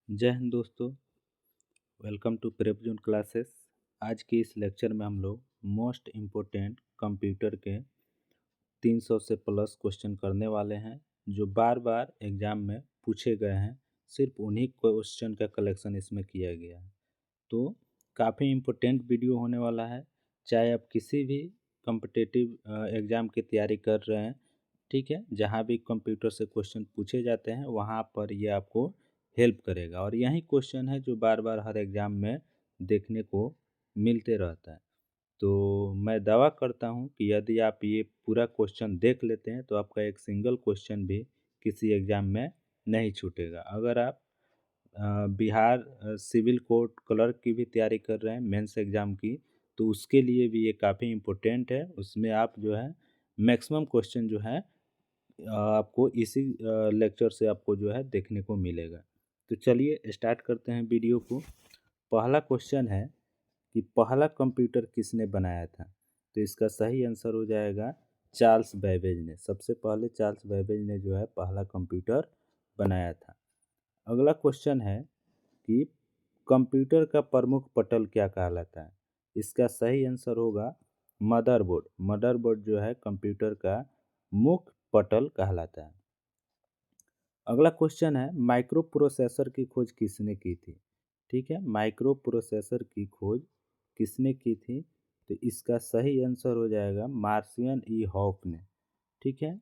जय हिंद दोस्तों। Welcome to prep zone classes. आज के इस लेक्चर में हम लोग मोस्ट इम्पोर्टेंट कंप्यूटर के 300 से प्लस क्वेश्चन करने वाले हैं जो बार बार एग्जाम में पूछे गए हैं। सिर्फ उन्हीं क्वेश्चन का कलेक्शन इसमें किया गया है, तो काफ़ी इम्पोर्टेंट वीडियो होने वाला है। चाहे आप किसी भी कम्पिटिटिव एग्ज़ाम की तैयारी कर रहे हैं, ठीक है, जहाँ भी कंप्यूटर से क्वेश्चन पूछे जाते हैं वहाँ पर ये आपको हेल्प करेगा। और यही क्वेश्चन है जो बार बार हर एग्ज़ाम में देखने को मिलते रहता है। तो मैं दावा करता हूँ कि यदि आप ये पूरा क्वेश्चन देख लेते हैं तो आपका एक सिंगल क्वेश्चन भी किसी एग्ज़ाम में नहीं छूटेगा। अगर आप बिहार सिविल कोर्ट क्लर्क की भी तैयारी कर रहे हैं मेंस एग्ज़ाम की, तो उसके लिए भी ये काफ़ी इम्पोर्टेंट है। उसमें आप जो है मैक्सिमम क्वेश्चन जो है आपको इसी लेक्चर से आपको जो है देखने को मिलेगा। तो चलिए स्टार्ट करते हैं वीडियो को। पहला क्वेश्चन है कि पहला कंप्यूटर किसने बनाया था? तो इसका सही आंसर हो जाएगा चार्ल्स बेबेज ने। सबसे पहले चार्ल्स बेबेज ने जो है पहला कंप्यूटर बनाया था। अगला क्वेश्चन है कि कंप्यूटर का प्रमुख पटल क्या कहलाता है? इसका सही आंसर होगा मदरबोर्ड। मदरबोर्ड जो है कंप्यूटर का मुख्य पटल कहलाता है। अगला क्वेश्चन है माइक्रो प्रोसेसर की खोज किसने की थी? ठीक है, माइक्रो प्रोसेसर की खोज किसने की थी? तो इसका सही आंसर हो जाएगा मार्शियन ई हॉफ ने। ठीक है।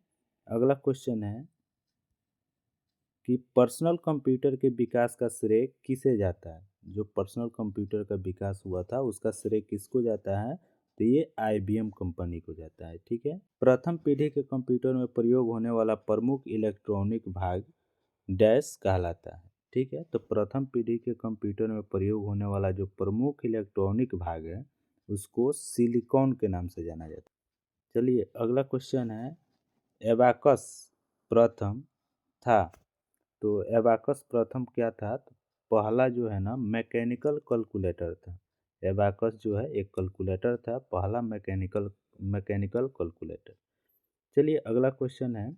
अगला क्वेश्चन है कि पर्सनल कंप्यूटर के विकास का श्रेय किसे जाता है? जो पर्सनल कंप्यूटर का विकास हुआ था उसका श्रेय किसको जाता है? तो ये आईबीएम कंपनी को जाता है। ठीक है। प्रथम पीढ़ी के कंप्यूटर में प्रयोग होने वाला प्रमुख इलेक्ट्रॉनिक भाग डैश कहलाता है। ठीक है, तो प्रथम पीढ़ी के कंप्यूटर में प्रयोग होने वाला जो प्रमुख इलेक्ट्रॉनिक भाग है उसको सिलिकॉन के नाम से जाना जाता है। चलिए अगला क्वेश्चन है एबाकस प्रथम था। तो एबाकस प्रथम क्या था? तो पहला जो है ना मैकेनिकल कैलकुलेटर था। एबाकस जो है एक कैलकुलेटर था, पहला मैकेनिकल कैलकुलेटर। चलिए अगला क्वेश्चन है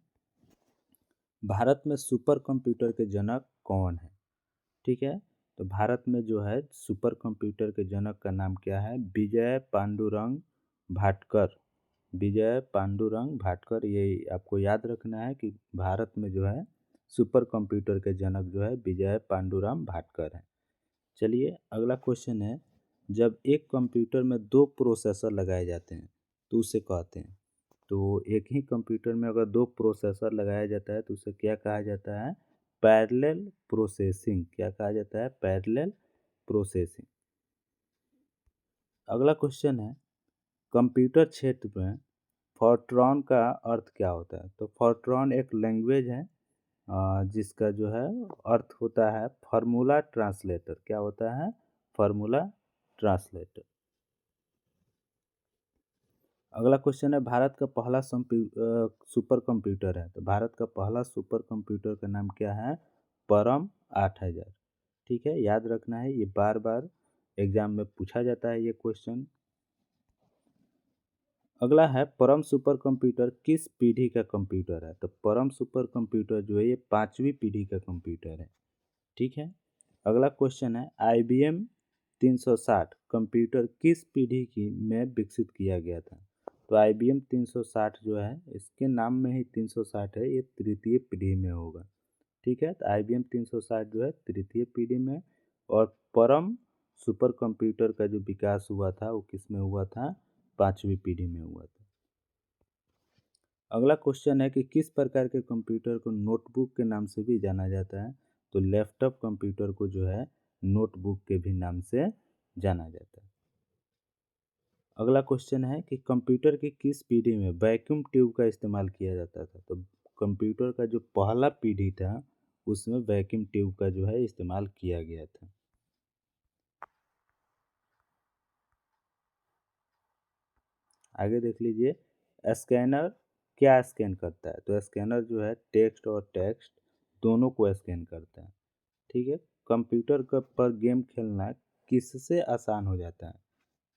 भारत में सुपर कंप्यूटर के जनक कौन है? ठीक है, तो भारत में जो है सुपर कंप्यूटर के जनक का नाम क्या है? विजय पांडुरंग भाटकर। विजय पांडुरंग भाटकर, ये आपको याद रखना है कि भारत में जो है सुपर कंप्यूटर के जनक जो है विजय पांडुरंग भाटकर है। चलिए अगला क्वेश्चन है जब एक कंप्यूटर में दो प्रोसेसर लगाए जाते हैं तो उसे कहते हैं? तो एक ही कंप्यूटर में अगर दो प्रोसेसर लगाया जाता है तो उसे क्या कहा जाता है? Parallel processing. क्या कहा जाता है? Parallel processing. अगला क्वेश्चन है कंप्यूटर क्षेत्र में फोर्ट्रॉन का अर्थ क्या होता है? तो फोर्ट्रॉन एक लैंग्वेज है जिसका जो है अर्थ होता है फार्मूला ट्रांसलेटर। क्या होता है? Formula translator. अगला क्वेश्चन है भारत का पहला सुपर कंप्यूटर है, तो भारत का पहला सुपर कंप्यूटर का नाम क्या है? परम 8000। ठीक है, याद रखना है, ये बार बार एग्जाम में पूछा जाता है ये क्वेश्चन। अगला है परम सुपर कंप्यूटर किस पीढ़ी का कंप्यूटर है? तो परम सुपर कंप्यूटर जो है ये 5वीं पीढ़ी का कंप्यूटर है। ठीक है। अगला क्वेश्चन है IBM 360 कंप्यूटर किस पीढ़ी की में विकसित किया गया था? तो IBM 360 जो है इसके नाम में ही 360 है, ये तृतीय पीढ़ी में होगा। ठीक है, तो IBM 360 जो है तृतीय पीढ़ी में। और परम सुपर कंप्यूटर का जो विकास हुआ था वो किस में हुआ था? 5वीं पीढ़ी में हुआ था। अगला क्वेश्चन है कि किस प्रकार के कंप्यूटर को नोटबुक के नाम से भी जाना जाता है? तो लैपटॉप कंप्यूटर को जो है नोटबुक के भी नाम से जाना जाता है। अगला क्वेश्चन है कि कंप्यूटर की किस पीढ़ी में वैक्यूम ट्यूब का इस्तेमाल किया जाता था? तो कंप्यूटर का जो पहला पीढ़ी था उसमें वैक्यूम ट्यूब का जो है इस्तेमाल किया गया था। आगे देख लीजिए स्कैनर क्या स्कैन करता है? तो स्कैनर जो है टेक्स्ट और टेक्स्ट दोनों को स्कैन करता है। ठीक है। कंप्यूटर पर गेम खेलना किससे आसान हो जाता है?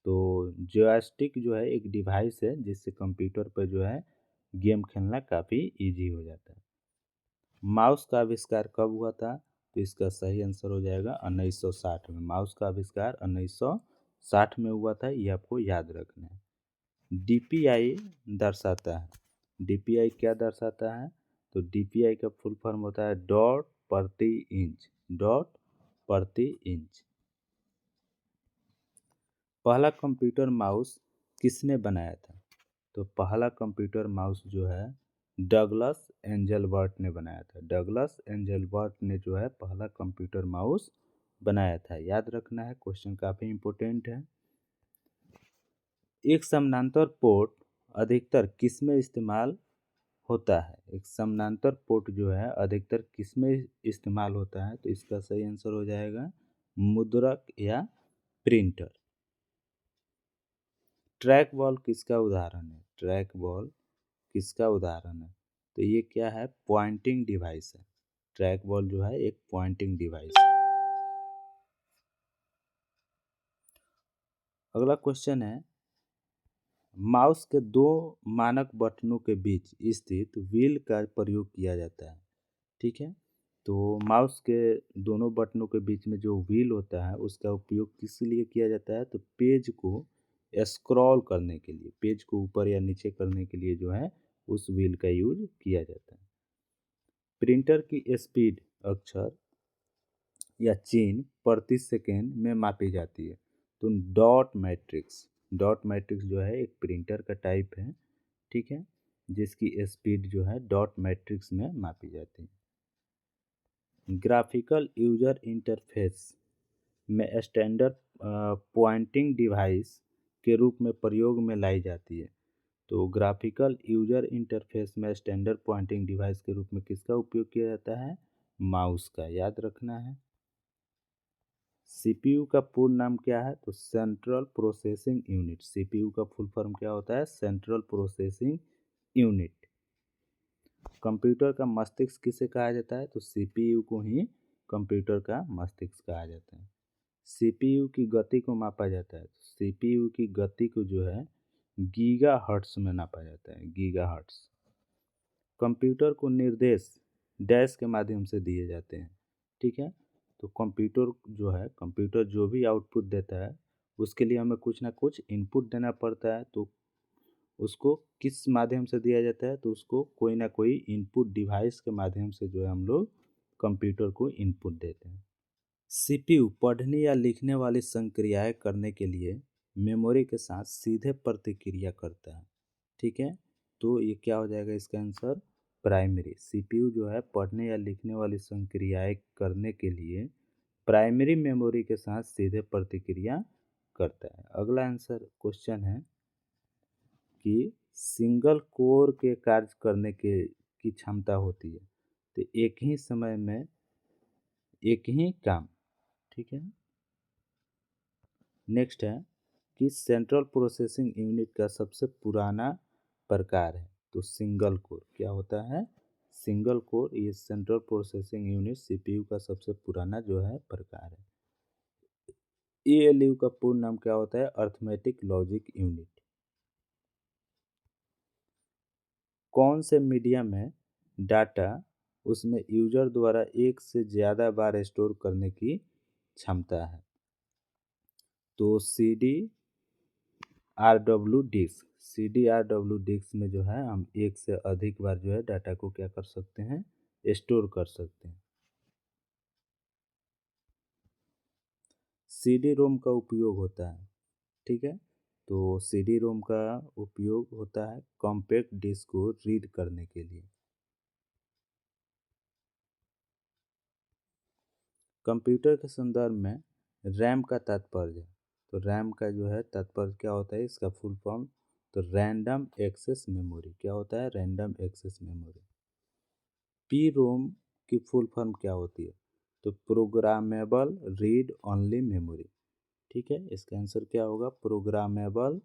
तो जॉयस्टिक जो है एक डिवाइस है जिससे कंप्यूटर पर जो है गेम खेलना काफ़ी इजी हो जाता है। माउस का आविष्कार कब हुआ था? तो इसका सही आंसर हो जाएगा 1960 में। माउस का आविष्कार 1960 में हुआ था, ये आपको याद रखना है। डीपीआई दर्शाता है, डीपीआई क्या दर्शाता है? तो डीपीआई का फुल फॉर्म होता है डॉट प्रति इंच, डॉट प्रति इंच। पहला कंप्यूटर माउस किसने बनाया था? तो पहला कंप्यूटर माउस जो है डगलस एंजलबर्ट ने बनाया था। डगलस एंजलबर्ट ने जो है पहला कंप्यूटर माउस बनाया था, याद रखना है, क्वेश्चन काफ़ी इंपॉर्टेंट है। एक समानांतर पोर्ट अधिकतर किसमें इस्तेमाल होता है? एक समानांतर पोर्ट जो है अधिकतर किसमें इस्तेमाल होता है? तो इसका सही आंसर हो जाएगा मुद्रक या प्रिंटर। ट्रैक बॉल किसका उदाहरण है? ट्रैक बॉल किसका उदाहरण है? तो ये क्या है? पॉइंटिंग डिवाइस है। ट्रैक बॉल जो है एक पॉइंटिंग डिवाइस है। अगला क्वेश्चन है, माउस के दो मानक बटनों के बीच स्थित व्हील का प्रयोग किया जाता है। ठीक है, तो माउस के दोनों बटनों के बीच में जो व्हील होता है उसका उपयोग किस लिए किया जाता है? तो पेज को स्क्रॉल करने के लिए, पेज को ऊपर या नीचे करने के लिए जो है उस व्हील का यूज किया जाता है। प्रिंटर की स्पीड अक्षर या चिन्ह प्रति सेकेंड में मापी जाती है। तो डॉट मैट्रिक्स जो है एक प्रिंटर का टाइप है, ठीक है, जिसकी स्पीड जो है डॉट मैट्रिक्स में मापी जाती है। ग्राफिकल यूजर इंटरफेस में स्टैंडर्ड पॉइंटिंग डिवाइस के रूप में प्रयोग में लाई जाती है। तो ग्राफिकल यूजर इंटरफेस में स्टैंडर्ड पॉइंटिंग डिवाइस के रूप में किसका उपयोग किया जाता है? माउस का, याद रखना है। सीपीयू का पूर्ण नाम क्या है? तो सेंट्रल प्रोसेसिंग यूनिट। सीपीयू का फुल फॉर्म क्या होता है? Central processing unit. कंप्यूटर का मस्तिष्क किसे कहा जाता है? तो सीपीयू को ही कंप्यूटर का मस्तिष्क कहा जाता है। सीपीयू की गति को मापा जाता है। सीपीयू की गति को जो है गीगाहर्ट्ज में नापा जाता है, गीगाहर्ट्ज। कंप्यूटर को निर्देश डैश के माध्यम से दिए जाते हैं, ठीक है। तो कंप्यूटर जो भी आउटपुट देता है उसके लिए हमें कुछ ना कुछ इनपुट देना पड़ता है। तो उसको किस माध्यम से दिया जाता है? तो उसको कोई ना कोई इनपुट डिवाइस के माध्यम से जो है हम लोग कंप्यूटर को इनपुट देते हैं। सीपीयू पढ़ने या लिखने वाली संक्रियाएं करने के लिए मेमोरी के साथ सीधे प्रतिक्रिया करता है, ठीक है। तो ये क्या हो जाएगा इसका आंसर? प्राइमरी। सीपीयू जो है पढ़ने या लिखने वाली संक्रियाएं करने के लिए प्राइमरी मेमोरी के साथ सीधे प्रतिक्रिया करता है। अगला आंसर क्वेश्चन है कि सिंगल कोर के कार्य करने की क्षमता होती है। तो एक ही समय में एक ही काम, ठीक है। नेक्स्ट है कि सेंट्रल प्रोसेसिंग यूनिट का सबसे पुराना प्रकार है। तो सिंगल कोर क्या होता है? सिंगल कोर, ये सेंट्रल प्रोसेसिंग यूनिट सीपीयू का सबसे पुराना जो है प्रकार है। एएलयू का पूर्ण नाम क्या होता है? Arithmetic logic unit. कौन से मीडियम में डाटा उसमें यूजर द्वारा एक से ज़्यादा बार स्टोर करने की क्षमता है? तो CDRW डिस्क। CDRW डिस्क में जो है हम एक से अधिक बार जो है डाटा को क्या कर सकते हैं? स्टोर कर सकते हैं। CD रोम का उपयोग होता है, ठीक है। तो CD रोम का उपयोग होता है कॉम्पैक्ट डिस्क को रीड करने के लिए। कंप्यूटर के संदर्भ में रैम का तात्पर्य, तो रैम का जो है तात्पर्य क्या होता है? इसका फुल फॉर्म, तो रैंडम एक्सेस मेमोरी। क्या होता है? Random access memory. P ROM की फुल फॉर्म क्या होती है? तो प्रोग्रामेबल रीड ओनली मेमोरी, ठीक है। इसका आंसर क्या होगा? Programmable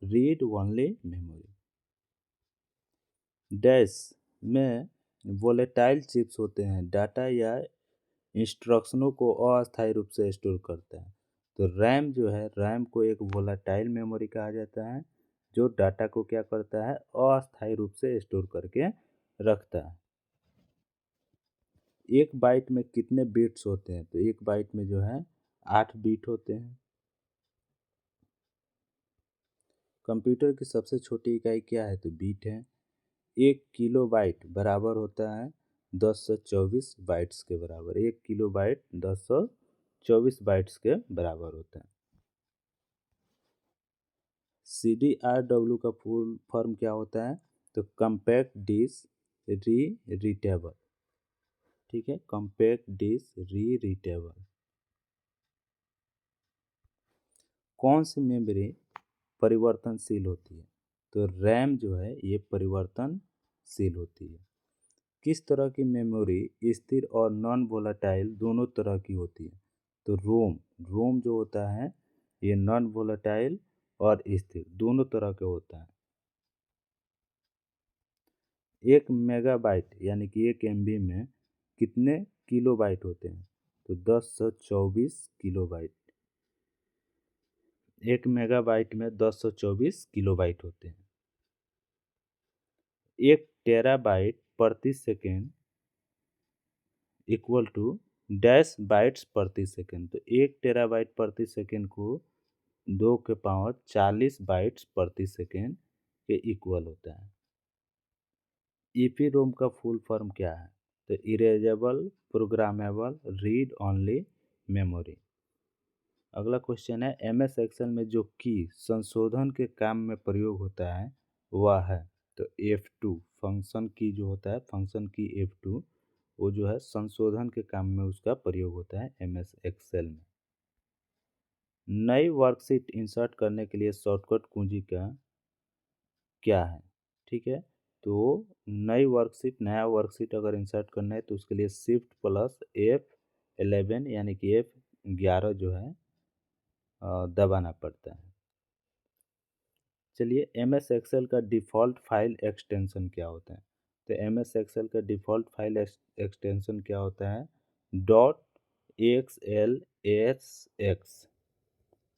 read only memory. Dash में वोलेटाइल चिप्स होते हैं, डाटा या इंस्ट्रक्शनों को अस्थायी रूप से स्टोर करता है। तो रैम जो है, रैम को एक वोलेटाइल मेमोरी कहा जाता है जो डाटा को क्या करता है? अस्थायी रूप से स्टोर करके रखता है। एक बाइट में कितने बिट्स होते हैं? तो एक बाइट में जो है 8 बिट होते हैं। कंप्यूटर की सबसे छोटी इकाई क्या है? तो बीट है। 1 किलो बाइट बराबर होता है 1024 बाइट्स के बराबर। 1 किलो बाइट 1024 बाइट्स के बराबर होता है। CDRW का फुल फॉर्म क्या होता है? तो कम्पैक्ट डिस्क रीटेबल। ठीक है, कम्पैक्ट डिस्क रीटेबल। कौन सी मेमोरी परिवर्तनशील होती है? तो रैम जो है ये परिवर्तनशील होती है। किस तरह की मेमोरी स्थिर और नॉन वोलाटाइल दोनों तरह की होती है? तो रोम रोम जो होता है ये नॉन वोलाटाइल और स्थिर दोनों तरह के होता है। 1 मेगाबाइट यानी कि 1 MB में कितने किलोबाइट होते हैं? तो 1024 किलोबाइट। 1 मेगाबाइट में 1024 किलोबाइट होते हैं। 1 टेराबाइट प्रति second equal to dash bytes प्रति सेकेंड। तो 1 टेराबाइट प्रति सेकेंड को 2 के पावर 40 बाइट्स प्रति सेकेंड के इक्वल होता है। EPROM का फुल फॉर्म क्या है? तो erasable programmable read only memory. अगला क्वेश्चन है MS एक्सेल में जो की संशोधन के काम में प्रयोग होता है वह है? तो F2 फंक्शन की जो होता है, फंक्शन की F2 वो जो है संशोधन के काम में उसका प्रयोग होता है MS एक्सेल में। नई वर्कशीट इंसर्ट करने के लिए शॉर्टकट कुंजी का क्या है? ठीक है, तो नया वर्कशीट अगर इंसर्ट करना है तो उसके लिए शिफ्ट प्लस F11 यानी कि F11 जो है दबाना पड़ता है। चलिए, MS एक्सेल का डिफ़ॉल्ट फाइल एक्सटेंशन क्या होता है? तो MS एक्सेल का डिफ़ॉल्ट फाइल एक्सटेंशन क्या होता है? .xlsx।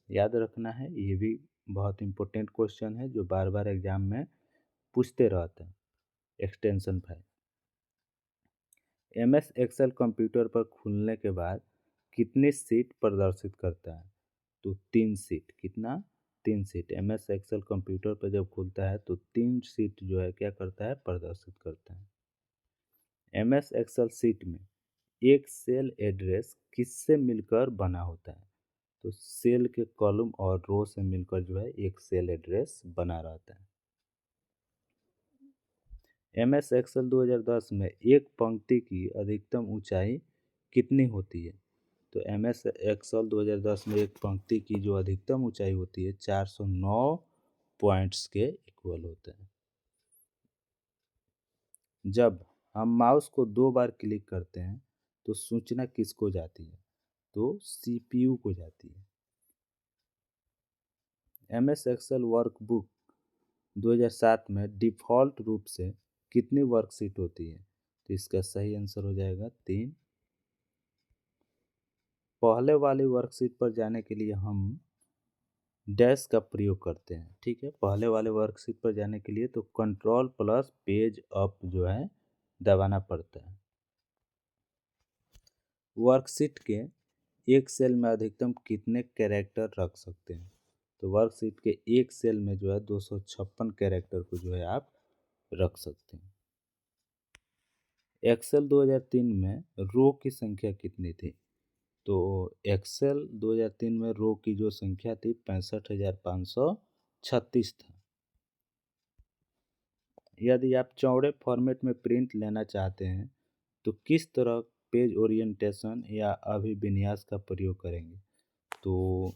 याद रखना है, ये भी बहुत इंपॉर्टेंट क्वेश्चन है जो बार बार एग्जाम में पूछते रहते हैं। Extension file MS Excel computer पर खुलने के बाद कितनी सीट प्रदर्शित करता है? तो 3 सीट। कितना? 3 सीट। MS एक्सेल कंप्यूटर पर जब खुलता है तो 3 सीट जो है क्या करता है? प्रदर्शित करता है। MS एक्सेल सीट में एक सेल एड्रेस किससे मिलकर बना होता है? तो सेल के कॉलम और रो से मिलकर जो है एक सेल एड्रेस बना रहता है। MS एक्सेल 2010 में एक पंक्ति की अधिकतम ऊंचाई कितनी होती है? तो MS एक्सेल 2010 में एक पंक्ति की जो अधिकतम ऊंचाई होती है 409 पॉइंट्स के इक्वल होता है। जब हम माउस को 2 बार क्लिक करते हैं तो सूचना किसको जाती है? तो CPU को जाती है। MS एक्सेल वर्कबुक 2007 में डिफ़ॉल्ट रूप से कितनी वर्कशीट होती है? तो इसका सही आंसर हो जाएगा 3। पहले वाली वर्कशीट पर जाने के लिए हम डैश का प्रयोग करते हैं। ठीक है, पहले वाले वर्कशीट पर जाने के लिए तो कंट्रोल प्लस पेज अप जो है दबाना पड़ता है। वर्कशीट के एक सेल में अधिकतम कितने कैरेक्टर रख सकते हैं? तो वर्कशीट के एक सेल में जो है 256 कैरेक्टर को जो है आप रख सकते हैं। एक्सेल 2003 में रो की संख्या कितनी थी? तो एक्सेल 2003 में रो की जो संख्या थी 65,536 था। यदि आप चौड़े फॉर्मेट में प्रिंट लेना चाहते हैं तो किस तरह पेज ओरिएंटेशन या अभिविन्यास का प्रयोग करेंगे? तो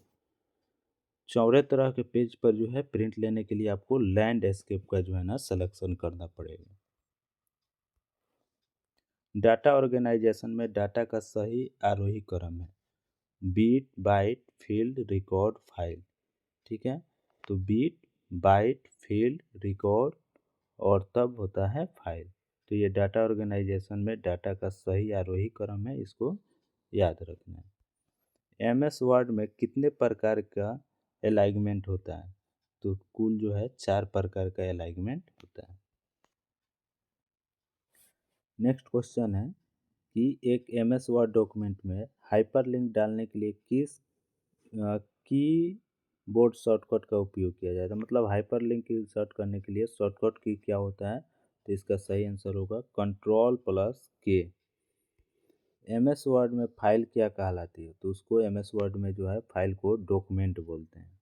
चौड़े तरह के पेज पर जो है प्रिंट लेने के लिए आपको लैंडस्केप का जो है ना सिलेक्शन करना पड़ेगा। डाटा ऑर्गेनाइजेशन में डाटा का सही आरोही क्रम है bit, byte, field, record, file. ठीक है, तो बीट, बाइट, फील्ड, रिकॉर्ड और तब होता है फाइल। तो ये डाटा ऑर्गेनाइजेशन में डाटा का सही आरोही क्रम है, इसको याद रखना है। MS वर्ड में कितने प्रकार का अलाइनमेंट होता है? तो कुल जो है 4 प्रकार का अलाइनमेंट होता है। नेक्स्ट क्वेश्चन है कि एक MS वर्ड डॉक्यूमेंट में हाइपरलिंक डालने के लिए किस कीबोर्ड शॉर्टकट का उपयोग किया जाता है। मतलब हाइपरलिंक इंसर्ट करने के लिए शॉर्टकट की क्या होता है, तो इसका सही आंसर होगा Ctrl+K। MS वर्ड में फाइल क्या कहलाती है, तो उसको MS वर्ड में जो है फाइल को डॉक्यूमेंट बोलते हैं।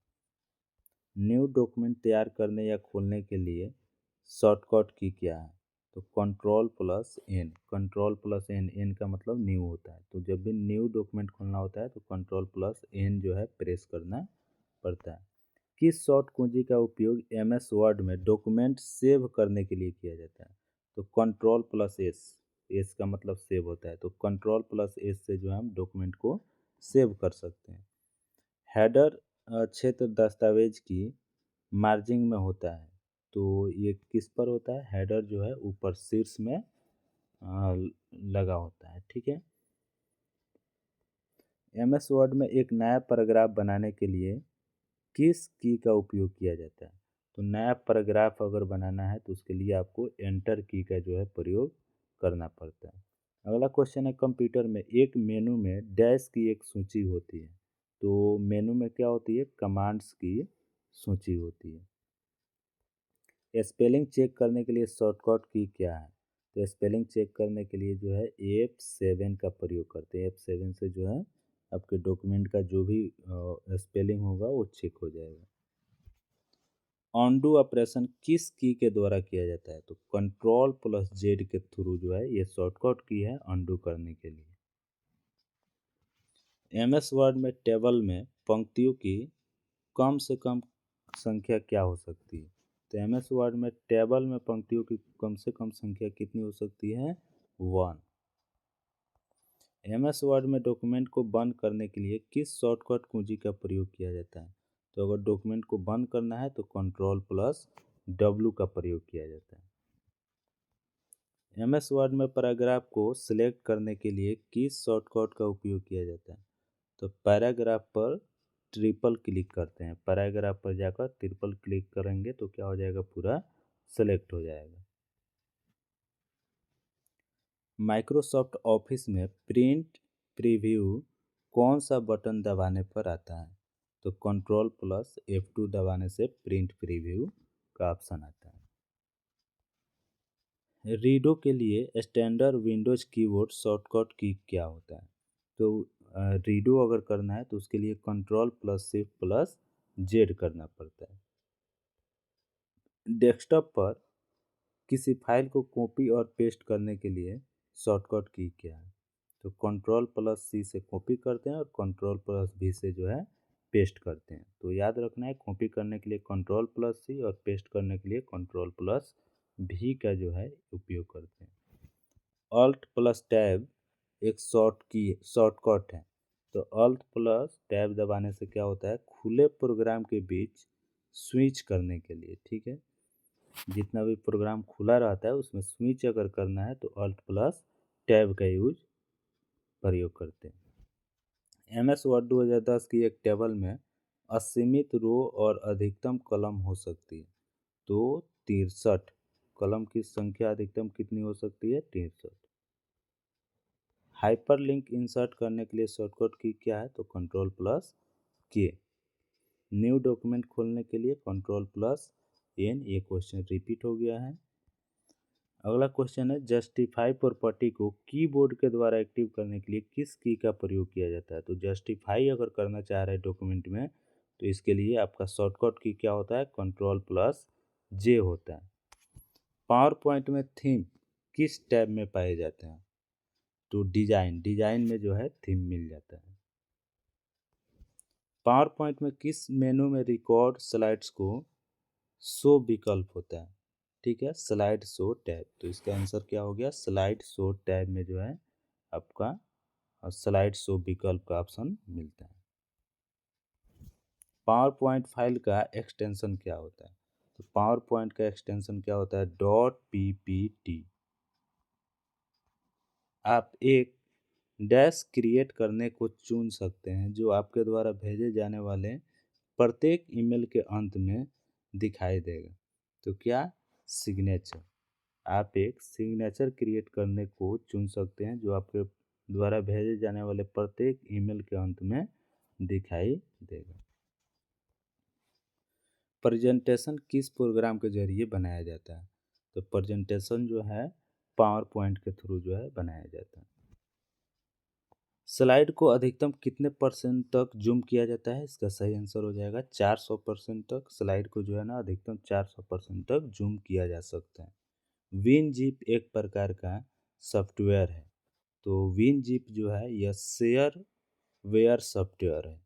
न्यू डॉक्यूमेंट तैयार करने या खोलने के लिए शॉर्टकट की क्या है, तो Ctrl+N। Ctrl+N, N का मतलब न्यू होता है, तो जब भी न्यू डॉक्यूमेंट खोलना होता है तो Ctrl+N जो है प्रेस करना पड़ता है। किस शॉर्ट कुंजी का उपयोग MS वर्ड में डॉक्यूमेंट सेव करने के लिए किया जाता है, तो Ctrl+S। S का मतलब सेव होता है, तो Ctrl+S से जो है हम डॉक्यूमेंट को सेव कर सकते हैं। हेडर क्षेत्र दस्तावेज की मार्जिन में होता है, तो ये किस पर होता है, हेडर जो है ऊपर शीर्ष में लगा होता है। ठीक है। MS वर्ड में एक नया पैराग्राफ बनाने के लिए किस की का उपयोग किया जाता है, तो नया पैराग्राफ अगर बनाना है तो उसके लिए आपको एंटर की का जो है प्रयोग करना पड़ता है। अगला क्वेश्चन है, कंप्यूटर में एक मेनू में डैश की एक सूची होती है, तो मेनू में क्या होती है, कमांड्स की सूची होती है। स्पेलिंग चेक करने के लिए शॉर्टकट की क्या है, तो स्पेलिंग चेक करने के लिए जो है F7 का प्रयोग करते हैं। F7 से जो है आपके डॉक्यूमेंट का जो भी स्पेलिंग होगा वो चेक हो जाएगा। अनडू ऑपरेशन किस की के द्वारा किया जाता है, तो Ctrl+Z के थ्रू जो है ये शॉर्टकट की है अनडू करने के लिए। MS वर्ड में टेबल में पंक्तियों की कम से कम संख्या क्या हो सकती है, तो MS वर्ड में टेबल में पंक्तियों की कम से कम संख्या कितनी हो सकती है, 1। MS वर्ड में डॉक्यूमेंट को बंद करने के लिए किस शॉर्टकट कुंजी का प्रयोग किया जाता है, तो अगर डॉक्यूमेंट को बंद करना है तो Ctrl+W का प्रयोग किया जाता है। MS वर्ड में पैराग्राफ को सिलेक्ट करने के लिए किस शॉर्टकट का उपयोग किया जाता है, तो पैराग्राफ पर ट्रिपल क्लिक करते हैं। पैराग्राफ पर जाकर ट्रिपल क्लिक करेंगे तो क्या हो जाएगा, पूरा सेलेक्ट हो जाएगा। माइक्रोसॉफ्ट ऑफिस में प्रिंट प्रीव्यू कौन सा बटन दबाने पर आता है, तो Ctrl+F2 दबाने से प्रिंट प्रीव्यू का ऑप्शन आता है। रीडो के लिए स्टैंडर्ड विंडोज कीबोर्ड शॉर्टकट की क्या होता है, तो रीडो अगर करना है तो उसके लिए Ctrl+Shift+Z करना पड़ता है। डेस्कटॉप पर किसी फाइल को कॉपी और पेस्ट करने के लिए शॉर्टकट की क्या है, तो Ctrl+C से कॉपी करते हैं और Ctrl+V से जो है पेस्ट करते हैं। तो याद रखना है, कॉपी करने के लिए Ctrl+C और पेस्ट करने के लिए Ctrl+V का जो है उपयोग करते हैं। Alt+Tab एक शॉर्टकट है, तो Alt+Tab दबाने से क्या होता है, खुले प्रोग्राम के बीच स्विच करने के लिए, ठीक है, जितना भी प्रोग्राम खुला रहता है उसमें स्विच अगर करना है तो Alt+Tab का यूज प्रयोग करते हैं। MS वर्ड 2010 की एक टेबल में असीमित रो और अधिकतम कलम हो सकती है, तो 63 कलम की संख्या अधिकतम कितनी हो सकती है, 63। हाइपरलिंक इंसर्ट करने के लिए शॉर्टकट की क्या है, तो Ctrl+K। न्यू डॉक्यूमेंट खोलने के लिए Ctrl+N। ये क्वेश्चन रिपीट हो गया है। अगला क्वेश्चन है, जस्टिफाई प्रॉपर्टी को कीबोर्ड के द्वारा एक्टिव करने के लिए किस की का प्रयोग किया जाता है, तो जस्टिफाई अगर करना चाह रहे हैं डॉक्यूमेंट में तो इसके लिए आपका शॉर्टकट की क्या होता है, Ctrl+J होता है। पावर पॉइंट में थीम किस टैब में पाए जाते हैं, तो डिजाइन में जो है थीम मिल जाता है। पावर पॉइंट में किस मेनू में रिकॉर्ड स्लाइड्स को शो विकल्प होता है, ठीक है, स्लाइड शो टैब, तो इसका आंसर क्या हो गया, स्लाइड शो टैब में जो है आपका स्लाइड शो विकल्प का ऑप्शन मिलता है। पावर पॉइंट फाइल का एक्सटेंशन क्या होता है, तो पावर पॉइंट का एक्सटेंशन क्या होता है, .ppt। आप एक डैश क्रिएट करने को चुन सकते हैं जो आपके द्वारा भेजे जाने वाले प्रत्येक ईमेल के अंत में दिखाई देगा, तो क्या, सिग्नेचर। आप एक सिग्नेचर क्रिएट करने को चुन सकते हैं जो आपके द्वारा भेजे जाने वाले प्रत्येक ईमेल के अंत में दिखाई देगा। प्रेजेंटेशन किस प्रोग्राम के जरिए बनाया जाता है? तो प्रेजेंटेशन जो है पावर पॉइंट के थ्रू जो है बनाया जाता है। स्लाइड को अधिकतम कितने परसेंट तक जूम किया जाता है? इसका सही आंसर हो जाएगा 400% तक। स्लाइड को जो है ना अधिकतम 400% तक जूम किया जा सकता है। विनजिप एक प्रकार का सॉफ्टवेयर है। तो विनजिप जो है यह शेयरवेयर सॉफ्टवेयर है।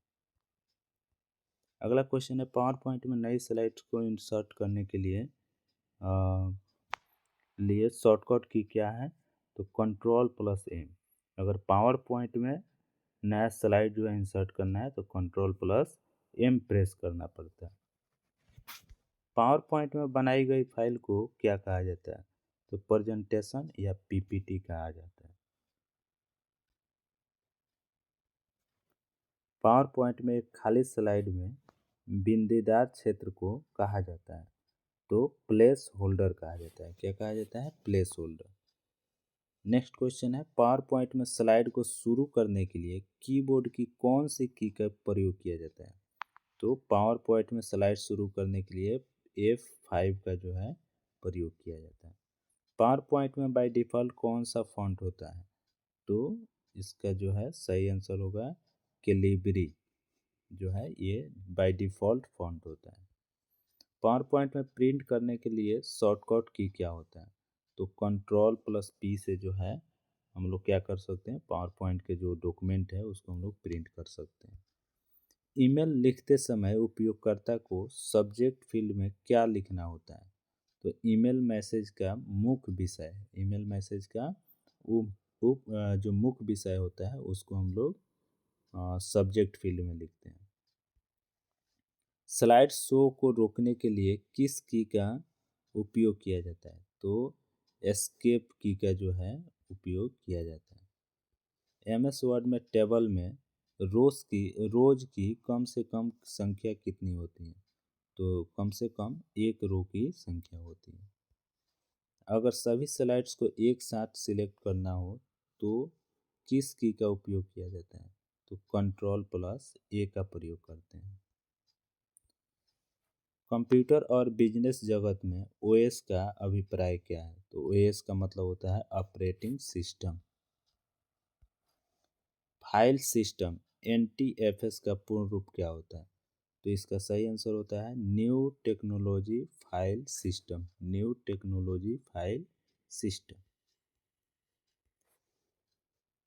अगला क्वेश्चन है पावर पॉइंट में नई स्लाइड को इंसर्ट करने के लिए शॉर्टकट की क्या है? तो Ctrl+M। अगर पावर पॉइंट में नया स्लाइड जो है इंसर्ट करना है तो Ctrl+M प्रेस करना पड़ता है। पावर पॉइंट में बनाई गई फाइल को क्या कहा जाता है? तो प्रेजेंटेशन या पीपीटी कहा जाता है। पावर पॉइंट में एक खाली स्लाइड में बिंदीदार क्षेत्र को कहा जाता है तो प्लेस होल्डर कहा जाता है। क्या कहा जाता है? Place holder. नेक्स्ट क्वेश्चन है पावर पॉइंट में स्लाइड को शुरू करने के लिए कीबोर्ड की कौन सी की का प्रयोग किया जाता है? तो पावर पॉइंट में स्लाइड शुरू करने के लिए F5 का जो है प्रयोग किया जाता है। पावर पॉइंट में बाय डिफ़ॉल्ट कौन सा फॉन्ट होता है? तो इसका जो है सही आंसर होगा कैलिबरी जो है ये बाय डिफ़ॉल्ट फॉन्ट होता है। पावर पॉइंट में प्रिंट करने के लिए शॉर्टकट की क्या होता है? तो Ctrl+P से जो है हम लोग क्या कर सकते हैं पावर पॉइंट के जो डॉक्यूमेंट है उसको हम लोग प्रिंट कर सकते हैं। ईमेल लिखते समय उपयोगकर्ता को सब्जेक्ट फील्ड में क्या लिखना होता है? तो ईमेल मैसेज का मुख्य विषय है। ईमेल मैसेज का जो मुख्य विषय होता है उसको हम लोग सब्जेक्ट फील्ड में लिखते हैं। स्लाइड शो को रोकने के लिए किस की का उपयोग किया जाता है? तो एस्केप की का जो है उपयोग किया जाता है। MS वर्ड में टेबल में रोज की कम से कम संख्या कितनी होती है? तो कम से कम एक रो की संख्या होती है। अगर सभी स्लाइड्स को एक साथ सिलेक्ट करना हो तो किस की का उपयोग किया जाता है? तो Ctrl+A का प्रयोग करते हैं। कंप्यूटर और बिजनेस जगत में OS का अभिप्राय क्या है? तो OS का मतलब होता है operating system. File system NTFS का पूर्ण रूप क्या होता है? तो इसका सही आंसर होता है new technology file system. New technology file system.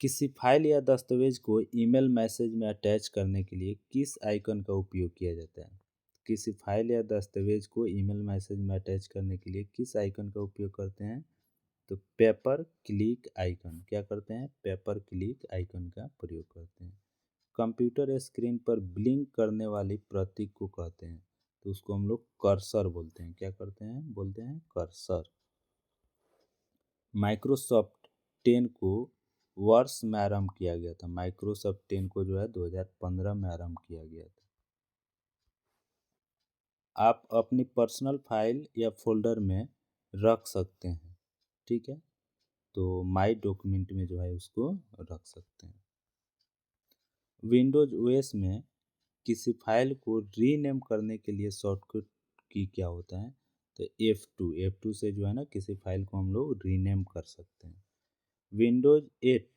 किसी फाइल या दस्तावेज को ईमेल मैसेज में अटैच करने के लिए किस आइकन का उपयोग किया जाता है? किसी फाइल या दस्तावेज को ईमेल मैसेज में अटैच करने के लिए किस आइकन का उपयोग करते हैं? तो पेपर क्लिक आइकन। क्या करते हैं? पेपर क्लिक आइकन का प्रयोग करते हैं। कंप्यूटर स्क्रीन पर ब्लिंक करने वाली प्रतीक को कहते हैं तो उसको हम लोग कर्सर बोलते हैं। क्या करते हैं? बोलते हैं कर्सर। माइक्रोसॉफ्ट 10 को वर्ष में आरंभ किया गया था। माइक्रोसॉफ्ट 10 को जो है 2015 में आरंभ किया गया था। आप अपनी पर्सनल फाइल या फोल्डर में रख सकते हैं, ठीक है? तो माई डॉक्यूमेंट में जो है उसको रख सकते हैं। विंडोज ओएस में किसी फाइल को रीनेम करने के लिए शॉर्टकट की क्या होता है? तो F2 से जो है ना किसी फाइल को हम लोग रीनेम कर सकते हैं। विंडोज 8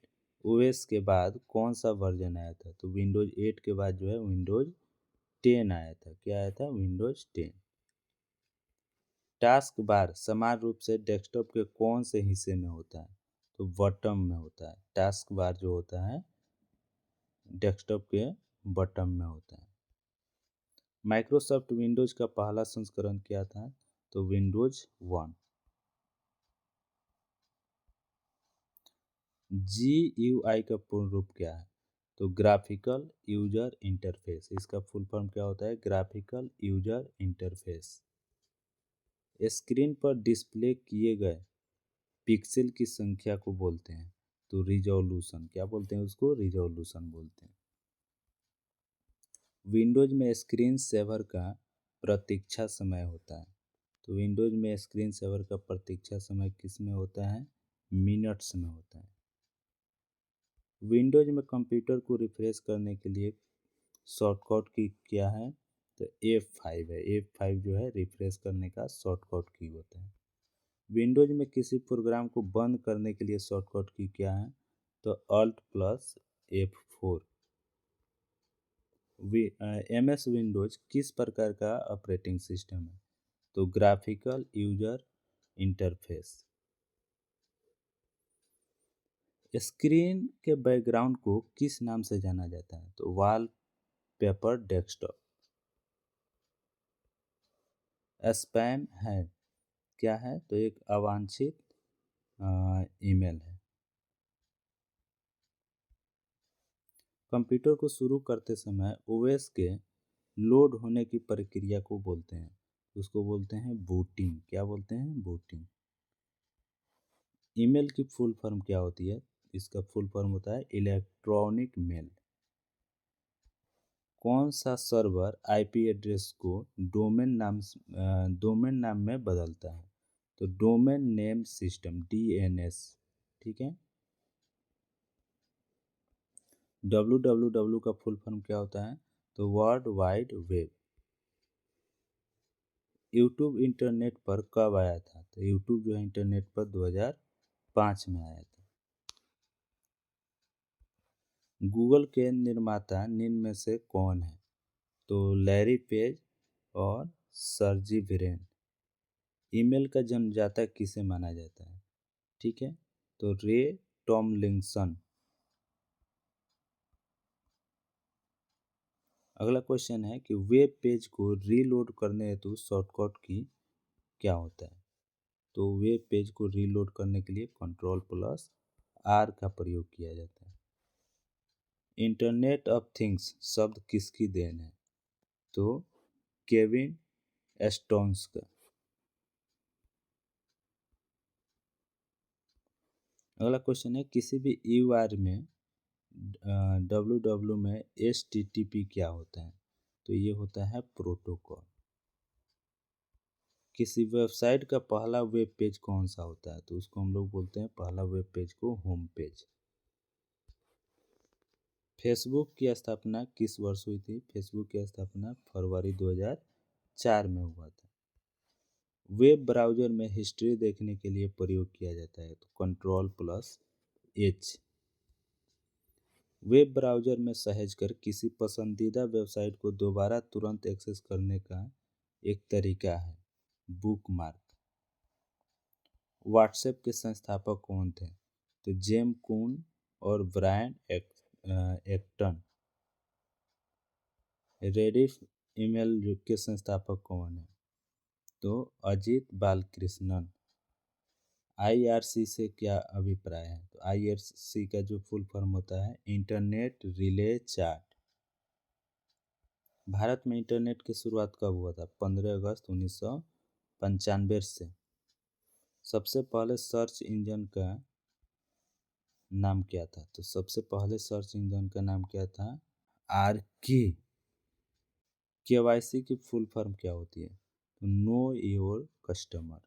ओएस के बाद कौन सा वर्जन आया था? तो विंडोज 8 के बाद जो है विंडोज 10 आया था। क्या आया था? विंडोज 10। टास्क बार समान रूप से डेस्कटॉप के कौन से हिस्से में होता है? तो बॉटम में होता है। टास्क बार जो होता है डेस्कटॉप के बॉटम में होता है। माइक्रोसॉफ्ट विंडोज का पहला संस्करण क्या था? तो विंडोज 1। GUI का पूर्ण रूप क्या है? तो ग्राफिकल यूजर इंटरफेस। इसका फुल फॉर्म क्या होता है? Graphical user interface. स्क्रीन पर डिस्प्ले किए गए पिक्सल की संख्या को बोलते हैं तो रिजोल्यूशन। क्या बोलते हैं उसको? रिजोल्यूशन बोलते हैं। विंडोज में स्क्रीन सेवर का प्रतीक्षा समय होता है तो विंडोज में स्क्रीन सेवर का प्रतीक्षा समय किस में होता है? मिनट्स में होता है। विंडोज में कंप्यूटर को रिफ्रेश करने के लिए शॉर्टकट की क्या है? तो F5 है। F5 जो है रिफ्रेश करने का शॉर्टकट की होता है। विंडोज में किसी प्रोग्राम को बंद करने के लिए शॉर्टकट की क्या है? तो Alt+F4। MS विंडोज किस प्रकार का ऑपरेटिंग सिस्टम है? तो ग्राफिकल यूजर इंटरफेस। स्क्रीन के बैकग्राउंड को किस नाम से जाना जाता है? तो वॉल पेपर डेस्कटॉप। स्पैम है क्या है? तो एक अवांछित ईमेल है। कंप्यूटर को शुरू करते समय ओएस के लोड होने की प्रक्रिया को बोलते हैं, उसको बोलते हैं बूटिंग। क्या बोलते हैं? बूटिंग। ईमेल की फुल फॉर्म क्या होती है? इसका फुल फॉर्म होता है इलेक्ट्रॉनिक मेल। कौन सा सर्वर आईपी एड्रेस को डोमेन नाम में बदलता है? तो डोमेन नेम सिस्टम, डीएनएस। ठीक है। www का फुल फॉर्म क्या होता है? तो world wide web. YouTube internet पर कब आया था? तो यूट्यूब जो है इंटरनेट पर 2005 में आया था। गूगल के निर्माता निम्न में से कौन है? तो लैरी पेज और सर्जी ब्रिन। ईमेल का जन्मदाता किसे माना जाता है? ठीक है, तो रे टॉमलिंसन। अगला क्वेश्चन है कि वेब पेज को रीलोड करने हेतु शॉर्टकट की क्या होता है? तो वेब पेज को रीलोड करने के लिए Ctrl+R का प्रयोग किया जाता है। इंटरनेट ऑफ थिंग्स शब्द किसकी देन है? तो केविन एस्टोन्स का। अगला क्वेश्चन है किसी भी यूआर में www में HTTP क्या होता है? तो ये होता है प्रोटोकॉल। किसी वेबसाइट का पहला वेब पेज कौन सा होता है? तो उसको हम लोग बोलते हैं पहला वेब पेज को होम पेज। फेसबुक की स्थापना किस वर्ष हुई थी? फेसबुक की स्थापना फरवरी 2004 में हुआ था। वेब ब्राउज़र में हिस्ट्री देखने के लिए प्रयोग किया जाता है तो Ctrl+H। वेब ब्राउज़र में सहेज कर किसी पसंदीदा वेबसाइट को दोबारा तुरंत एक्सेस करने का एक तरीका है बुकमार्क। व्हाट्सएप के संस्थापक कौन थे? तो जेम कून और ब्रायन एक्टन। रेडिफ ईमेल के संस्थापक कौन है? तो अजीत बालकृष्णन। आईआरसी से क्या अभिप्राय है? तो आईआरसी का जो फुल फॉर्म होता है इंटरनेट रिले चार्ट। भारत में इंटरनेट की शुरुआत कब हुआ था? 15 अगस्त 1995 से। सबसे पहले सर्च इंजन का नाम क्या था? तो सबसे पहले सर्च इंजन का नाम क्या था? आरके। केवाईसी की फुल फॉर्म क्या होती है? तो know your customer.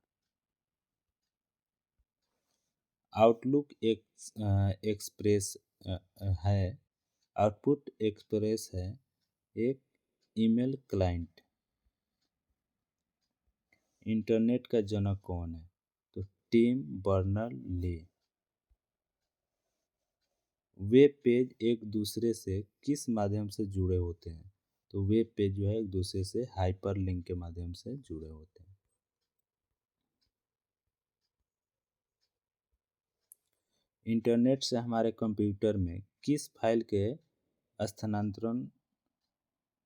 Outlook express है, आउटपुट एक्सप्रेस है एक ईमेल क्लाइंट। इंटरनेट का जनक कौन है? तो टिम बर्नर्स-ली। वेब पेज एक दूसरे से किस माध्यम से जुड़े होते हैं? तो वेब पेज जो है एक दूसरे से हाइपरलिंक के माध्यम से जुड़े होते हैं। इंटरनेट से हमारे कंप्यूटर में किस फाइल के स्थानांतरण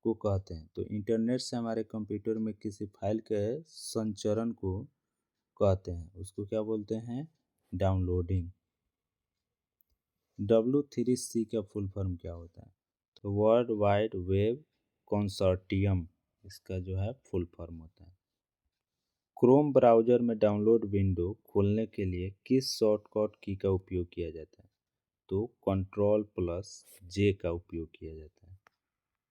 को कहते हैं? तो इंटरनेट से हमारे कंप्यूटर में किसी फाइल के संचरण को कहते हैं, उसको क्या बोलते हैं? डाउनलोडिंग। W3C का फुल फॉर्म क्या होता है? तो वर्ल्ड वाइड वेब कंसोर्टियम इसका जो है फुल फॉर्म होता है। क्रोम ब्राउज़र में डाउनलोड विंडो खोलने के लिए किस शॉर्टकट की का उपयोग किया जाता है? तो Ctrl+J का उपयोग किया जाता है।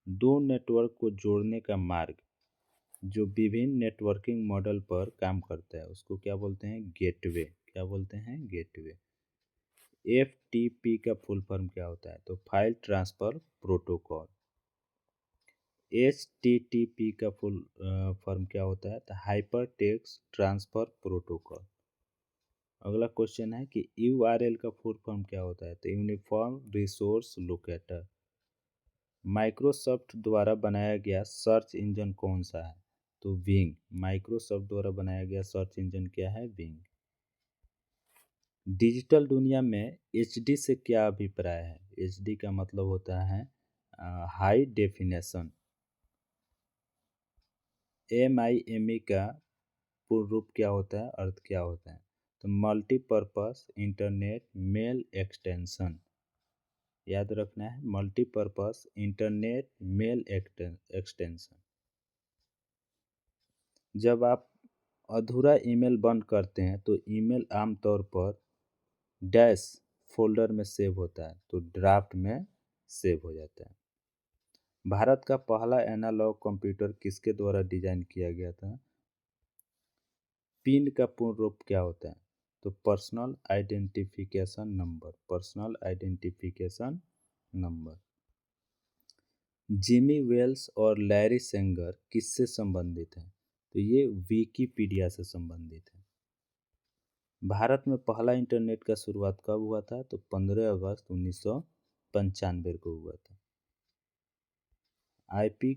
दो नेटवर्क को जोड़ने का मार्ग जो विभिन्न नेटवर्किंग मॉडल पर काम करता है उसको क्या बोलते हैं, गेटवे। क्या बोलते हैं, गेटवे। FTP का फुल फॉर्म क्या होता है, तो फाइल ट्रांसफर प्रोटोकॉल। HTTP का फुल फॉर्म क्या होता है, तो हाइपर टेक्स्ट ट्रांसफर प्रोटोकॉल। अगला क्वेश्चन है कि URL का फुल फॉर्म क्या होता है, तो यूनिफॉर्म रिसोर्स लोकेटर। माइक्रोसॉफ्ट द्वारा बनाया गया सर्च इंजन कौन सा है, तो बिंग। माइक्रोसॉफ्ट द्वारा बनाया गया सर्च इंजन क्या है, बिंग। डिजिटल दुनिया में HD से क्या अभिप्राय है, HD का मतलब होता है हाई डेफिनेशन। MIME का पूर्ण रूप क्या होता है, अर्थ क्या होता है, तो मल्टीपर्पस इंटरनेट मेल एक्सटेंशन। याद रखना है, मल्टीपर्पस इंटरनेट मेल एक्सटेंशन। जब आप अधूरा ईमेल बंद करते हैं तो ईमेल आमतौर पर डैश फोल्डर में सेव होता है, तो ड्राफ्ट में सेव हो जाता है। भारत का पहला एनालॉग कंप्यूटर किसके द्वारा डिजाइन किया गया था। पिन का पूर्ण रूप क्या होता है, तो personal identification number. Personal identification number. Jimmy Wales और लैरी सेंगर किससे संबंधित हैं, तो ये विकिपीडिया से संबंधित है। भारत में पहला इंटरनेट का शुरुआत कब हुआ था, तो 15 अगस्त 1995 को हुआ था। आईपी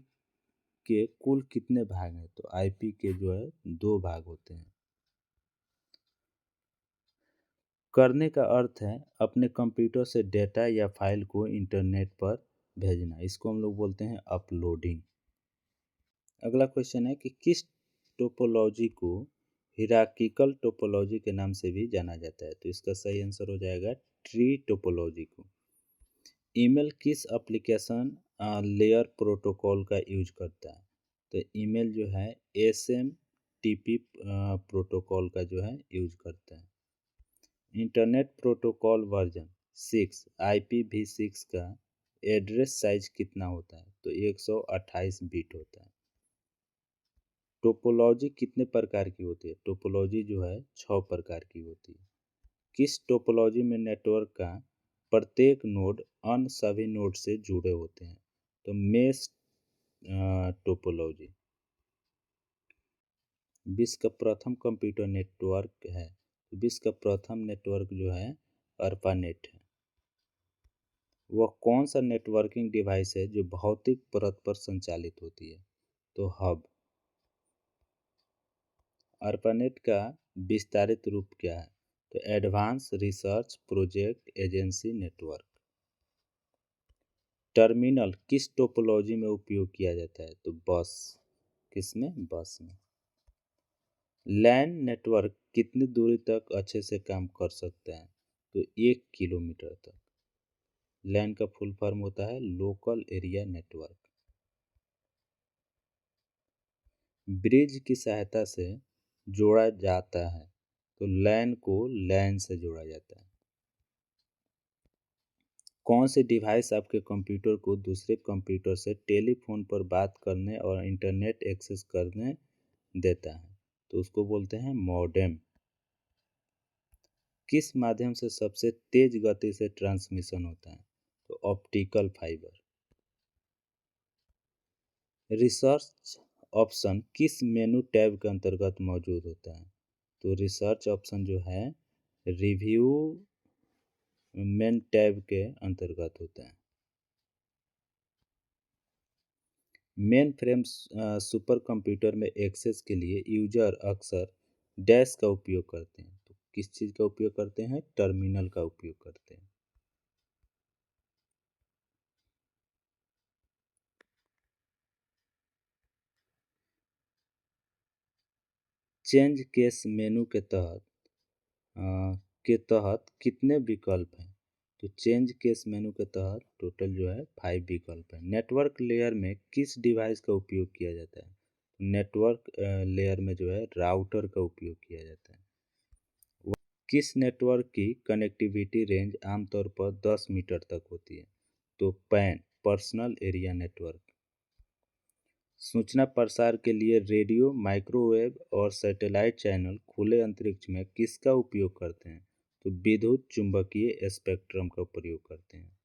के कुल कितने भाग हैं, तो आईपी के जो है 2 भाग होते हैं। करने का अर्थ है अपने कंप्यूटर से डेटा या फाइल को इंटरनेट पर भेजना, इसको हम लोग बोलते हैं अपलोडिंग। अगला क्वेश्चन है कि किस टोपोलॉजी को हिरार्किकल टोपोलॉजी के नाम से भी जाना जाता है, तो इसका सही आंसर हो जाएगा ट्री टोपोलॉजी को। ईमेल किस एप्लीकेशन लेयर प्रोटोकॉल का यूज करता है, तो ईमेल जो है SMTP प्रोटोकॉल का जो है यूज करता है। इंटरनेट प्रोटोकॉल वर्जन 6 IPv6 का एड्रेस साइज कितना होता है, तो 128 बिट होता है। टोपोलॉजी कितने प्रकार की होती है, टोपोलॉजी जो है 6 प्रकार की होती है। किस टोपोलॉजी में नेटवर्क का प्रत्येक नोड अन्य सभी नोड से जुड़े होते हैं, तो मेश टोपोलॉजी। विश्व का प्रथम कंप्यूटर नेटवर्क है, तो विश्व का प्रथम नेटवर्क जो है अर्पानेट है। वह कौन सा नेटवर्किंग डिवाइस है जो भौतिक परत पर संचालित होती है, तो हब। अर्पानेट का विस्तारित रूप क्या है, तो advance research project agency network. Terminal किस टोपोलॉजी में उपयोग किया जाता है, तो बस। किसमें, बस में। लैन नेटवर्क कितनी दूरी तक अच्छे से काम कर सकता है, तो 1 किलोमीटर तक। लैन का फुल फॉर्म होता है लोकल एरिया नेटवर्क। ब्रिज की सहायता से जोड़ा जाता है, तो लैन को लैन से जोड़ा जाता है। कौन सी डिवाइस आपके कंप्यूटर को दूसरे कंप्यूटर से टेलीफोन पर बात करने और इंटरनेट एक्सेस करने देता है, तो उसको बोलते हैं मॉडेम। किस माध्यम से सबसे तेज गति से ट्रांसमिशन होता है, तो ऑप्टिकल फाइबर। रिसर्च ऑप्शन किस मेनू टैब के अंतर्गत मौजूद होता है, तो रिसर्च ऑप्शन जो है रिव्यू मेन टैब के अंतर्गत होता है। मेन फ्रेम सुपर कंप्यूटर में एक्सेस के लिए यूजर अक्सर डैश का उपयोग करते हैं, तो किस चीज़ का उपयोग करते हैं, टर्मिनल का उपयोग करते हैं। चेंज केस मेनू के तहत कितने विकल्प हैं, तो चेंज केस मेनू के तहत टोटल जो है 5 विकल्प है। नेटवर्क लेयर में किस डिवाइस का उपयोग किया जाता है, नेटवर्क लेयर में जो है राउटर का उपयोग किया जाता है। किस नेटवर्क की कनेक्टिविटी रेंज आमतौर पर 10 मीटर तक होती है, तो पैन पर्सनल एरिया नेटवर्क। सूचना प्रसार के लिए रेडियो, माइक्रोवेव और सैटेलाइट चैनल खुले अंतरिक्ष में किसका उपयोग करते हैं? तो विद्युत चुंबकीय स्पेक्ट्रम का प्रयोग करते हैं।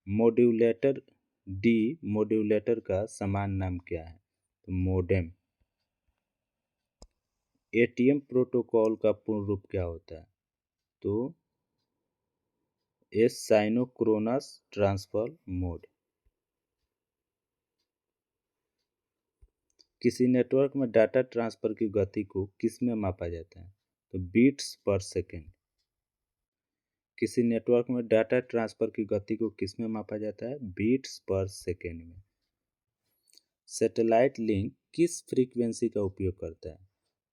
मॉड्यूलेटर डी मॉड्यूलेटर का समान नाम क्या है? तो मोडेम। एटीएम प्रोटोकॉल का पूर्ण रूप क्या होता है? तो साइनोक्रोनस ट्रांसफर मोड। किसी नेटवर्क में डाटा ट्रांसफर की गति को किस में मापा जाता है? तो बीट्स पर सेकेंड। किसी नेटवर्क में डाटा ट्रांसफर की गति को किस में मापा जाता है? बीट्स पर सेकेंड में। सैटेलाइट लिंक किस फ्रीक्वेंसी का उपयोग करता है?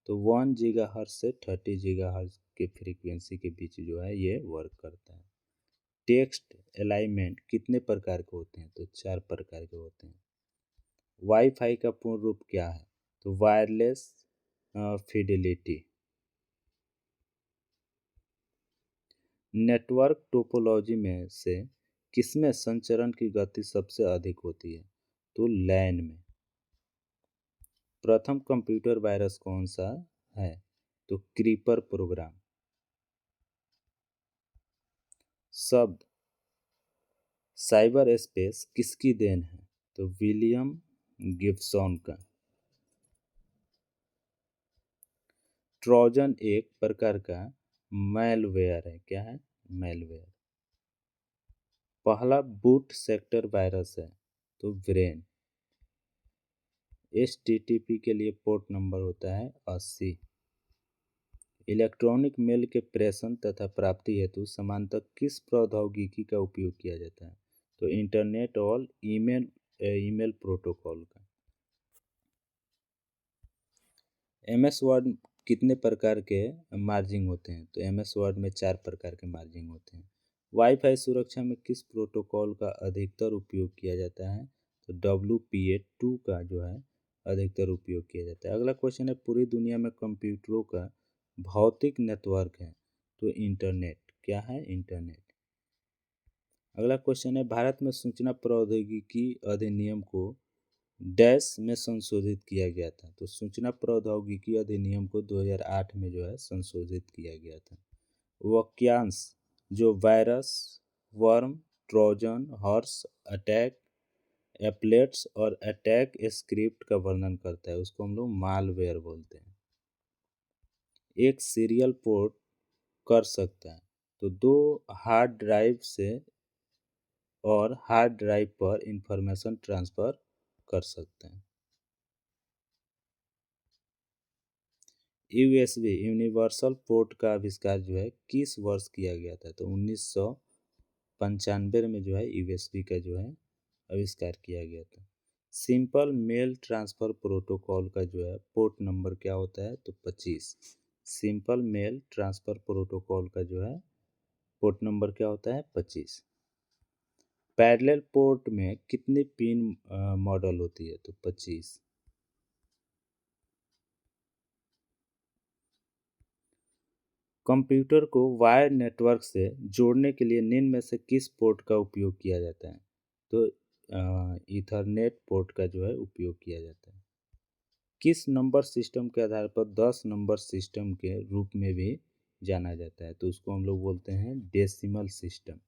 तो 1 गीगाहर्ट्ज से 30 गीगाहर्ट्ज के फ्रीक्वेंसी के बीच जो है ये वर्क करता है। टेक्स्ट अलाइनमेंट कितने प्रकार के होते हैं? तो 4 प्रकार के होते हैं। वाईफाई का पूर्ण रूप क्या है? तो वायरलेस फिडेलिटी। नेटवर्क टोपोलॉजी में से किसमें संचरण की गति सबसे अधिक होती है? तो लैन में। प्रथम कंप्यूटर वायरस कौन सा है? तो क्रीपर प्रोग्राम। शब्द साइबर स्पेस किसकी देन है? तो विलियम गिब्सन का। ट्रोजन एक प्रकार का मैलवेयर है। क्या है? मैलवेयर। पहला बूट सेक्टर वायरस है तो ब्रेन। HTTP के लिए पोर्ट नंबर होता है 80। इलेक्ट्रॉनिक मेल के प्रेषण तथा प्राप्ति हेतु समांतर किस प्रौद्योगिकी का उपयोग किया जाता है? तो इंटरनेट और ईमेल प्रोटोकॉल का। MS वर्ड कितने प्रकार के मार्जिंग होते हैं? तो MS वर्ड में 4 प्रकार के मार्जिंग होते हैं। वाईफाई सुरक्षा में किस प्रोटोकॉल का अधिकतर उपयोग किया जाता है? तो WPA2 का जो है अधिकतर उपयोग किया जाता है। अगला क्वेश्चन है, पूरी दुनिया में कंप्यूटरों का भौतिक नेटवर्क है तो इंटरनेट। क्या है? इंटरनेट। अगला क्वेश्चन है, भारत में सूचना प्रौद्योगिकी अधिनियम को डैश में संशोधित किया गया था। तो सूचना प्रौद्योगिकी अधिनियम को 2008 में जो है संशोधित किया गया था। वाक्यांश जो virus, worm, Trojan horse attack एप्लेट्स और अटैक स्क्रिप्ट का वर्णन करता है उसको हम लोग मालवेयर बोलते हैं। एक सीरियल पोर्ट कर सकता है तो 2 हार्ड ड्राइव से और हार्ड ड्राइव पर इंफॉर्मेशन ट्रांसफ़र कर सकते हैं। USB यूनिवर्सल पोर्ट का आविष्कार जो है किस वर्ष किया गया था? तो 1995 में जो है USB का जो है आविष्कार किया गया था। सिंपल मेल ट्रांसफ़र प्रोटोकॉल का जो है पोर्ट नंबर क्या होता है? तो 25। सिंपल मेल ट्रांसफ़र प्रोटोकॉल का जो है पोर्ट नंबर क्या होता है? 25। पैरेलल पोर्ट में कितनी पिन मॉडल होती है? तो 25। कंप्यूटर को वायर नेटवर्क से जोड़ने के लिए निम्न में से किस पोर्ट का उपयोग किया जाता है? तो ईथरनेट पोर्ट का जो है उपयोग किया जाता है। किस नंबर सिस्टम के आधार पर 10 नंबर सिस्टम के रूप में भी जाना जाता है? तो उसको हम लोग बोलते हैं डेसिमल सिस्टम।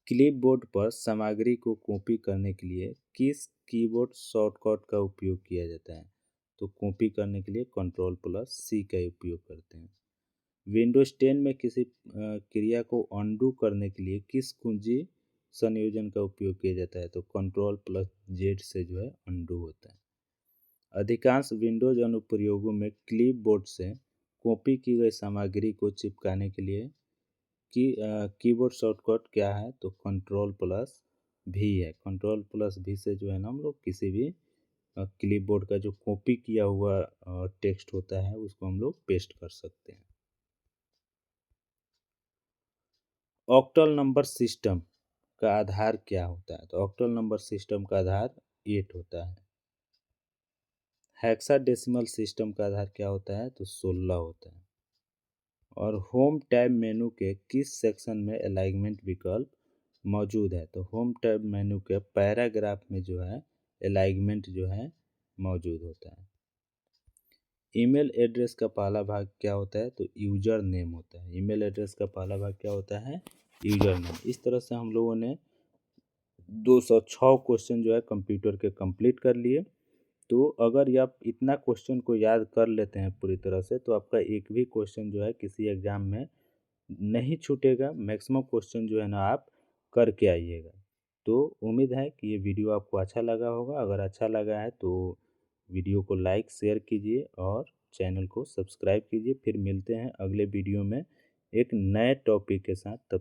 क्लिपबोर्ड पर सामग्री को कॉपी करने के लिए किस कीबोर्ड शॉर्टकट का उपयोग किया जाता है? तो कॉपी करने के लिए Ctrl+C का उपयोग करते हैं। विंडोज 10 में किसी क्रिया को अनडू करने के लिए किस कुंजी संयोजन का उपयोग किया जाता है? तो Ctrl+Z से जो है अनडू होता है। अधिकांश विंडोज अनुप्रयोगों में क्लिपबोर्ड से कॉपी की गई सामग्री को चिपकाने के लिए कीबोर्ड शॉर्टकट क्या है? तो Ctrl+V है। Ctrl+V से जो है ना हम लोग किसी भी क्लिपबोर्ड का जो कॉपी किया हुआ टेक्स्ट होता है उसको हम लोग पेस्ट कर सकते हैं। ऑक्टल नंबर सिस्टम का आधार क्या होता है? तो ऑक्टल नंबर सिस्टम का आधार 8 होता है। हेक्साडेसिमल सिस्टम का आधार क्या होता है? तो 16 होता है। और होम टैब मेनू के किस सेक्शन में अलाइनमेंट विकल्प मौजूद है? तो होम टैब मेनू के पैराग्राफ में जो है अलाइनमेंट जो है मौजूद होता है। ईमेल एड्रेस का पहला भाग क्या होता है, तो यूजर नेम होता है। ईमेल एड्रेस का पहला भाग क्या होता है, यूजर नेम। इस तरह से हम लोगों ने 206 क्वेश्चन जो है कंप्यूटर के कंप्लीट कर लिए। तो अगर ये आप इतना क्वेश्चन को याद कर लेते हैं पूरी तरह से, तो आपका एक भी क्वेश्चन जो है किसी एग्जाम में नहीं छूटेगा। मैक्सिमम क्वेश्चन जो है ना आप करके आइएगा। तो उम्मीद है कि ये वीडियो आपको अच्छा लगा होगा। अगर अच्छा लगा है तो वीडियो को लाइक शेयर कीजिए और चैनल को सब्सक्राइब कीजिए। फिर मिलते हैं अगले वीडियो में एक नए टॉपिक के साथ। तब